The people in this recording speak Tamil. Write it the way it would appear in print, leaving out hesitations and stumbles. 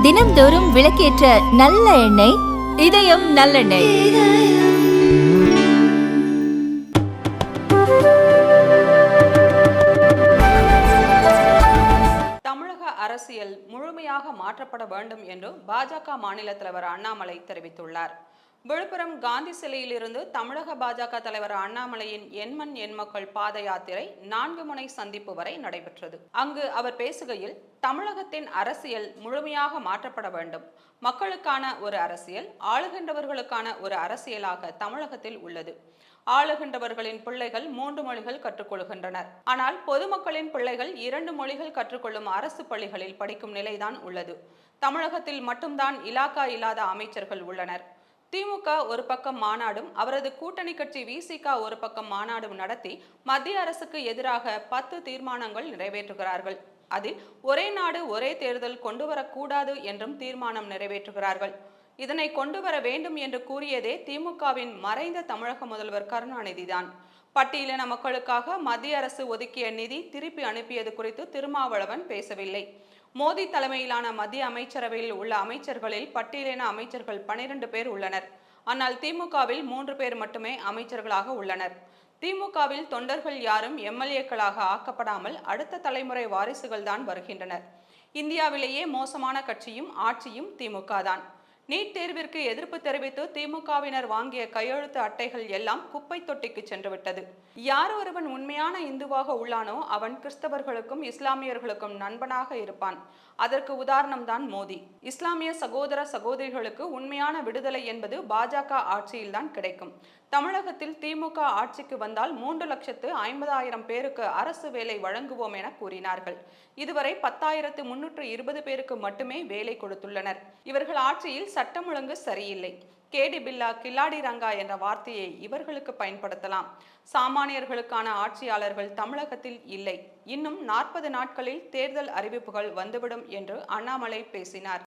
தினம்தோறும் விளக்கேற்ற நல்ல எண்ணெய் இதயம் நல்லெண்ணெய். தமிழக அரசியல் முழுமையாக மாற்றப்பட வேண்டும் என்று பாஜக மாநில தலைவர் அண்ணாமலை தெரிவித்துள்ளார். விழுப்புரம் காந்தி சிலையிலிருந்து தமிழக பாஜக தலைவர் அண்ணாமலையின் எண்மண் எண்மக்கள் பாத யாத்திரை 4 முனை சந்திப்பு வரை நடைபெற்றது. அங்கு அவர் பேசுகையில், தமிழகத்தின் அரசியல் முழுமையாக மாற்றப்பட வேண்டும். மக்களுக்கான ஒரு அரசியல், ஆளுகின்றவர்களுக்கான ஒரு அரசியலாக தமிழகத்தில் உள்ளது. ஆளுகின்றவர்களின் பிள்ளைகள் 3 மொழிகள் கற்றுக்கொள்கின்றனர். ஆனால் பொதுமக்களின் பிள்ளைகள் 2 மொழிகள் கற்றுக்கொள்ளும் அரசு பள்ளிகளில் படிக்கும் நிலைதான் உள்ளது. தமிழகத்தில் மட்டும்தான் இலாக்கா இல்லாத அமைச்சர்கள் உள்ளனர். திமுக ஒரு பக்கம் மாநாடும் அவரது கூட்டணி கட்சி விசிக ஒரு பக்கம் மாநாடும் நடத்தி மத்திய அரசுக்கு எதிராக 10 தீர்மானங்கள் நிறைவேற்றுகிறார்கள். அதில் ஒரே நாடு ஒரே தேர்தல் கொண்டு வரக்கூடாது என்றும் தீர்மானம் நிறைவேற்றுகிறார்கள். இதனை கொண்டு வர வேண்டும் என்று கூறியதே திமுகவின் மறைந்த தமிழக முதல்வர் கருணாநிதி தான். பட்டியலின மக்களுக்காக மத்திய அரசு ஒதுக்கிய நிதி திருப்பி அனுப்பியது குறித்து திருமாவளவன் பேசவில்லை. மோடி தலைமையிலான மத்திய அமைச்சரவையில் உள்ள அமைச்சர்களில் பட்டியலின அமைச்சர்கள் 12 பேர் உள்ளனர். ஆனால் திமுகவில் 3 பேர் மட்டுமே அமைச்சர்களாக உள்ளனர். திமுகவில் தொண்டர்கள் யாரும் எம்எல்ஏக்களாக ஆக்கப்படாமல் அடுத்த தலைமுறை வாரிசுகள் தான் வருகின்றனர். இந்தியாவிலேயே மோசமான கட்சியும் ஆட்சியும் திமுக தான். நீட் தேர்விற்கு எதிர்ப்பு தெரிவித்து திமுகவினர் வாங்கிய கையெழுத்து அட்டைகள் எல்லாம் குப்பை தொட்டிக்கு சென்றுவிட்டது. யார் ஒருவன் உண்மையான இந்துவாக உள்ளானோ அவன் கிறிஸ்தவர்களுக்கும் இஸ்லாமியர்களுக்கும் நண்பனாக இருப்பான். அதற்கு உதாரணம் தான் மோடி. இஸ்லாமிய சகோதர சகோதரிகளுக்கு உண்மையான விடுதலை என்பது பாஜக ஆட்சியில்தான் கிடைக்கும். தமிழகத்தில் திமுக ஆட்சிக்கு வந்தால் 3,50,000 பேருக்கு அரசு வேலை வழங்குவோம் என கூறினார்கள். இதுவரை 10,320 பேருக்கு மட்டுமே வேலை கொடுத்துள்ளனர். இவர்கள் ஆட்சியில் சட்டம் ஒழுங்கு சரியில்லை. கேடி பில்லா, கில்லாடி ரங்கா என்ற வார்த்தையை இவர்களுக்கு பயன்படுத்தலாம். சாமானியர்களுக்கான ஆட்சியாளர்கள் தமிழகத்தில் இல்லை. இன்னும் 40 நாட்களில் தேர்தல் அறிவிப்புகள் வந்துவிடும் என்று அண்ணாமலை பேசினார்.